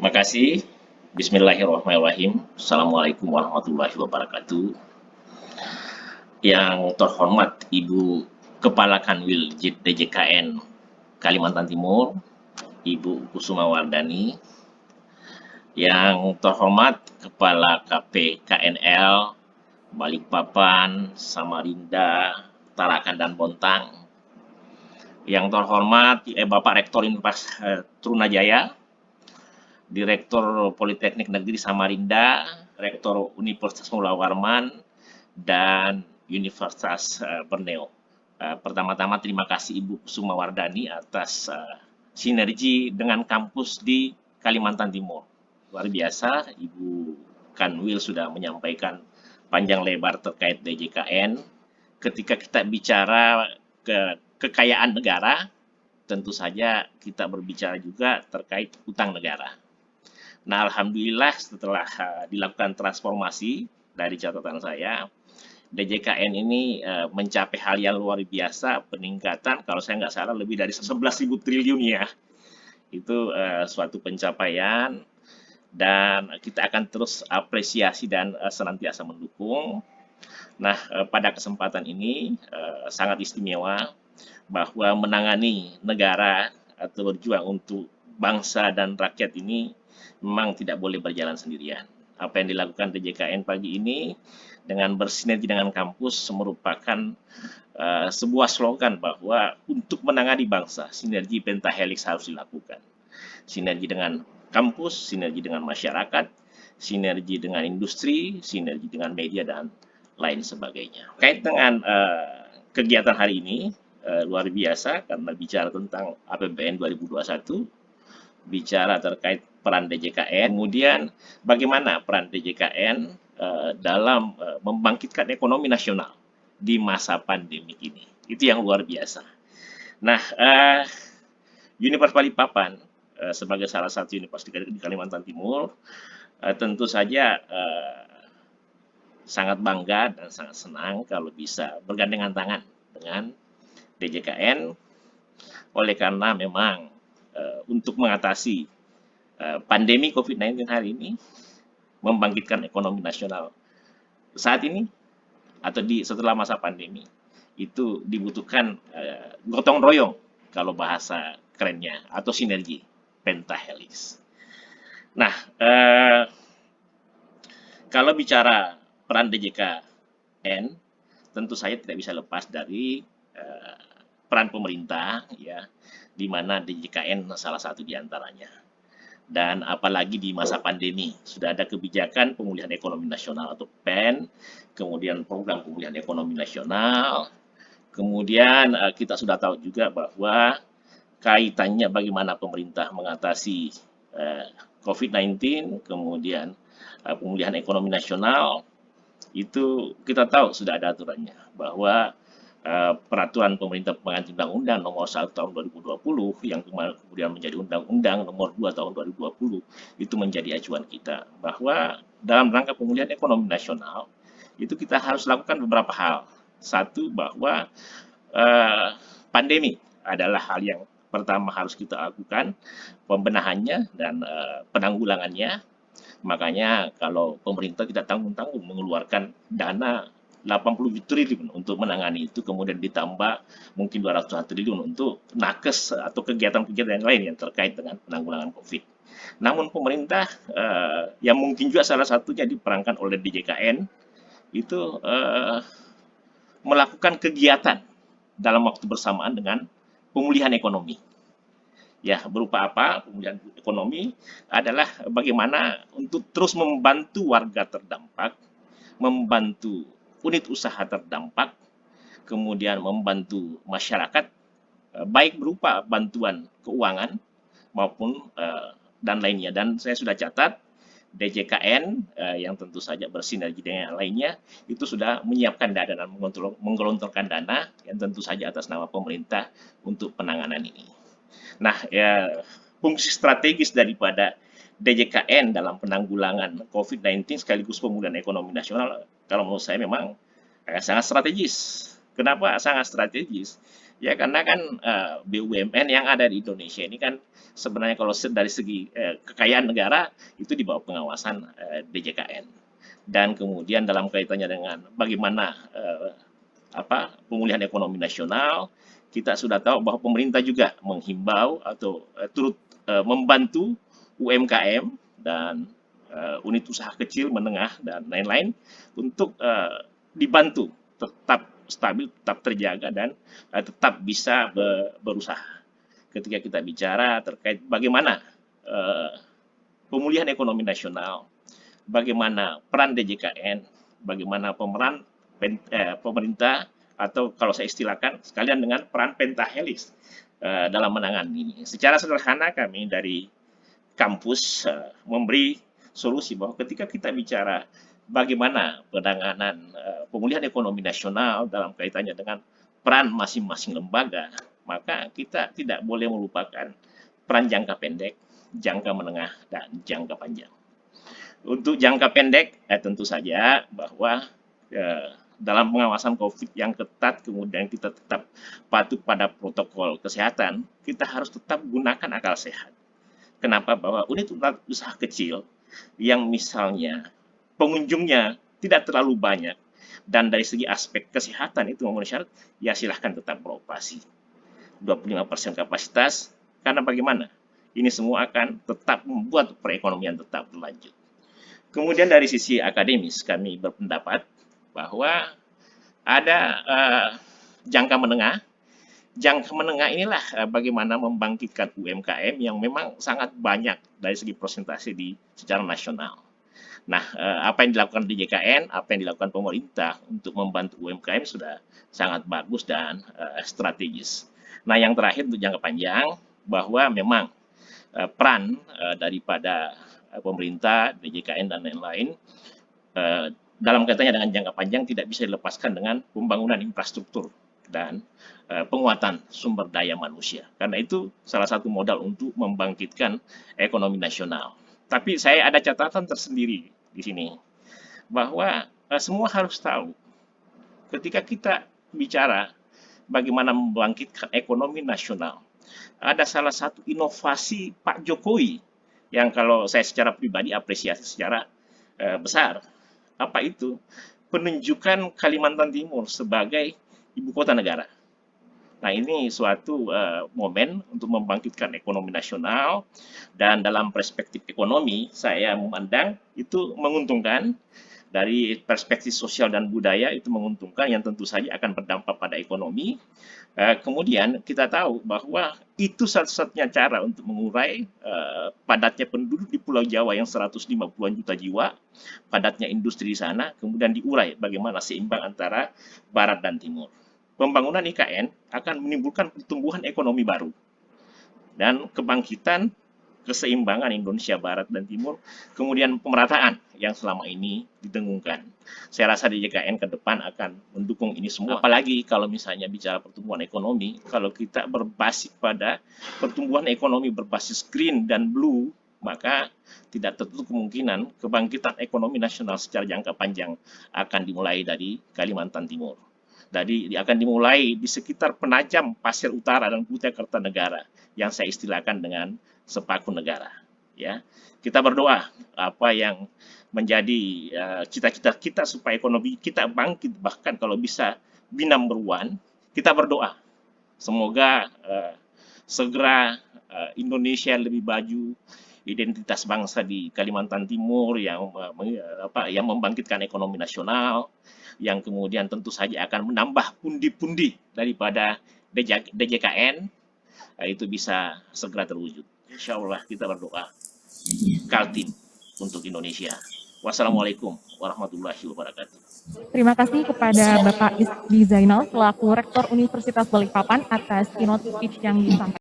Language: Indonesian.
Makasih. Bismillahirrahmanirrahim. Assalamualaikum warahmatullahi wabarakatuh. Yang terhormat Ibu Kepala Kanwil DJKN Kalimantan Timur, Ibu Kusuma Wardani. Yang terhormat Kepala KP KNL Balikpapan, Samarinda, Tarakan, dan Bontang. Yang terhormat Bapak Rektor Universitas Trunajaya, Direktur Politeknik Negeri Samarinda, Rektor Universitas Mula Warman, dan Universitas Borneo. Pertama-tama terima kasih Ibu Kusuma Wardani atas sinergi dengan kampus di Kalimantan Timur. Luar biasa, Ibu Kanwil sudah menyampaikan panjang lebar terkait DJKN. Ketika kita bicara kekayaan negara, tentu saja kita berbicara juga terkait utang negara. Nah, alhamdulillah setelah dilakukan transformasi dari catatan saya, DJKN ini mencapai hal yang luar biasa, peningkatan kalau saya nggak salah lebih dari 11.000 triliun ya. Itu suatu pencapaian dan kita akan terus apresiasi dan senantiasa mendukung. Nah, pada kesempatan ini sangat istimewa bahwa menangani negara atau berjuang untuk bangsa dan rakyat ini memang tidak boleh berjalan sendirian. Apa yang dilakukan DJKN pagi ini dengan bersinergi dengan kampus merupakan sebuah slogan bahwa untuk menangani bangsa, sinergi pentahelix harus dilakukan. Sinergi dengan kampus, sinergi dengan masyarakat, sinergi dengan industri, sinergi dengan media, dan lain sebagainya. Terkait dengan kegiatan hari ini, luar biasa karena bicara tentang APBN 2021, bicara terkait peran DJKN, kemudian bagaimana peran DJKN dalam membangkitkan ekonomi nasional di masa pandemi ini. Itu yang luar biasa. Nah, Universitas Balikpapan sebagai salah satu universitas di Kalimantan Timur, tentu saja sangat bangga dan sangat senang kalau bisa bergandengan tangan dengan DJKN, oleh karena memang untuk mengatasi pandemi COVID-19 hari ini, membangkitkan ekonomi nasional saat ini atau setelah masa pandemi, itu dibutuhkan gotong royong kalau bahasa kerennya, atau sinergi pentahelix. Nah, kalau bicara peran DJKN, tentu saja tidak bisa lepas dari peran pemerintah, ya, di mana DJKN salah satu di antaranya. Dan apalagi di masa pandemi, sudah ada kebijakan pemulihan ekonomi nasional atau PEN, kemudian program pemulihan ekonomi nasional, kemudian kita sudah tahu juga bahwa kaitannya bagaimana pemerintah mengatasi COVID-19, kemudian pemulihan ekonomi nasional, itu kita tahu sudah ada aturannya, bahwa peraturan pemerintah pengganti undang-undang nomor 1 tahun 2020 yang kemudian menjadi undang-undang nomor 2 tahun 2020 itu menjadi acuan kita, bahwa dalam rangka pemulihan ekonomi nasional itu kita harus lakukan beberapa hal. Satu, bahwa pandemi adalah hal yang pertama harus kita lakukan, pembenahannya dan penanggulangannya. Makanya kalau pemerintah tidak tanggung-tanggung mengeluarkan dana 80 triliun untuk menangani itu, kemudian ditambah mungkin 200 triliun untuk nakes atau kegiatan-kegiatan lain yang terkait dengan penanggulangan COVID. Namun pemerintah yang mungkin juga salah satunya diperankan oleh DJKN itu melakukan kegiatan dalam waktu bersamaan dengan pemulihan ekonomi. Ya, berupa apa? Pemulihan ekonomi adalah bagaimana untuk terus membantu warga terdampak, membantu unit usaha terdampak, kemudian membantu masyarakat, baik berupa bantuan keuangan maupun dan lainnya. Dan saya sudah catat, DJKN yang tentu saja bersinergi dengan yang lainnya, itu sudah menyiapkan dana dan menggelontorkan dana yang tentu saja atas nama pemerintah untuk penanganan ini. Nah, ya, fungsi strategis daripada DJKN dalam penanggulangan COVID-19 sekaligus pemulihan ekonomi nasional, kalau menurut saya memang sangat strategis. Kenapa sangat strategis? Ya karena kan BUMN yang ada di Indonesia ini kan sebenarnya kalau dari segi kekayaan negara itu di bawah pengawasan DJKN. Dan kemudian dalam kaitannya dengan bagaimana pemulihan ekonomi nasional, kita sudah tahu bahwa pemerintah juga menghimbau atau turut membantu UMKM dan unit usaha kecil, menengah, dan lain-lain untuk dibantu tetap stabil, tetap terjaga, dan tetap bisa berusaha. Ketika kita bicara terkait bagaimana pemulihan ekonomi nasional, bagaimana peran DJKN, bagaimana pemeran pemerintah, atau kalau saya istilahkan sekalian dengan peran pentahelix dalam menangani ini. Secara sederhana kami dari kampus memberi solusi bahwa ketika kita bicara bagaimana penanganan pemulihan ekonomi nasional dalam kaitannya dengan peran masing-masing lembaga, maka kita tidak boleh melupakan peran jangka pendek, jangka menengah, dan jangka panjang. Untuk jangka pendek, tentu saja bahwa dalam pengawasan COVID yang ketat, kemudian kita tetap patuh pada protokol kesehatan, kita harus tetap gunakan akal sehat. Kenapa? Bahwa unit usaha kecil yang misalnya pengunjungnya tidak terlalu banyak dan dari segi aspek kesehatan itu memenuhi syarat, ya silahkan tetap beroperasi. 25% kapasitas, karena bagaimana? Ini semua akan tetap membuat perekonomian tetap berlanjut. Kemudian dari sisi akademis, kami berpendapat bahwa ada jangka menengah. Jangka menengah inilah bagaimana membangkitkan UMKM yang memang sangat banyak dari segi persentase secara nasional. Nah, apa yang dilakukan DJKN, apa yang dilakukan pemerintah untuk membantu UMKM sudah sangat bagus dan strategis. Nah, yang terakhir untuk jangka panjang, bahwa memang peran daripada pemerintah, DJKN, dan lain-lain dalam kaitannya dengan jangka panjang tidak bisa dilepaskan dengan pembangunan infrastruktur dan penguatan sumber daya manusia. Karena itu salah satu modal untuk membangkitkan ekonomi nasional. Tapi saya ada catatan tersendiri di sini, bahwa semua harus tahu ketika kita bicara bagaimana membangkitkan ekonomi nasional, ada salah satu inovasi Pak Jokowi yang kalau saya secara pribadi apresiasi secara besar. Apa itu? Penunjukan Kalimantan Timur sebagai ibu kota negara. Nah, ini suatu momen untuk membangkitkan ekonomi nasional, dan dalam perspektif ekonomi saya memandang itu menguntungkan. Dari perspektif sosial dan budaya itu menguntungkan, yang tentu saja akan berdampak pada ekonomi. Kemudian kita tahu bahwa itu satu-satunya cara untuk mengurai padatnya penduduk di Pulau Jawa yang 150-an juta jiwa, padatnya industri di sana, kemudian diurai bagaimana seimbang antara barat dan timur. Pembangunan IKN akan menimbulkan pertumbuhan ekonomi baru dan kebangkitan keseimbangan Indonesia Barat dan Timur, kemudian pemerataan yang selama ini didengungkan. Saya rasa DJKN ke depan akan mendukung ini semua. Apalagi kalau misalnya bicara pertumbuhan ekonomi, kalau kita berbasis pada pertumbuhan ekonomi berbasis green dan blue, maka tidak tertutup kemungkinan kebangkitan ekonomi nasional secara jangka panjang akan dimulai dari Kalimantan Timur. Jadi akan dimulai di sekitar Penajam, Pasir Utara, dan Kutai Kartanegara yang saya istilahkan dengan sepaku negara. Ya, kita berdoa apa yang menjadi cita-cita kita supaya ekonomi kita bangkit, bahkan kalau bisa be number one. Kita berdoa semoga segera Indonesia lebih maju, identitas bangsa di Kalimantan Timur yang membangkitkan ekonomi nasional, yang kemudian tentu saja akan menambah pundi-pundi daripada DJKN, itu bisa segera terwujud. Insya Allah kita berdoa. Kaltim untuk Indonesia. Wassalamualaikum warahmatullahi wabarakatuh. Terima kasih kepada Bapak Isdi Zainal selaku Rektor Universitas Balikpapan atas keynote speech yang disampaikan.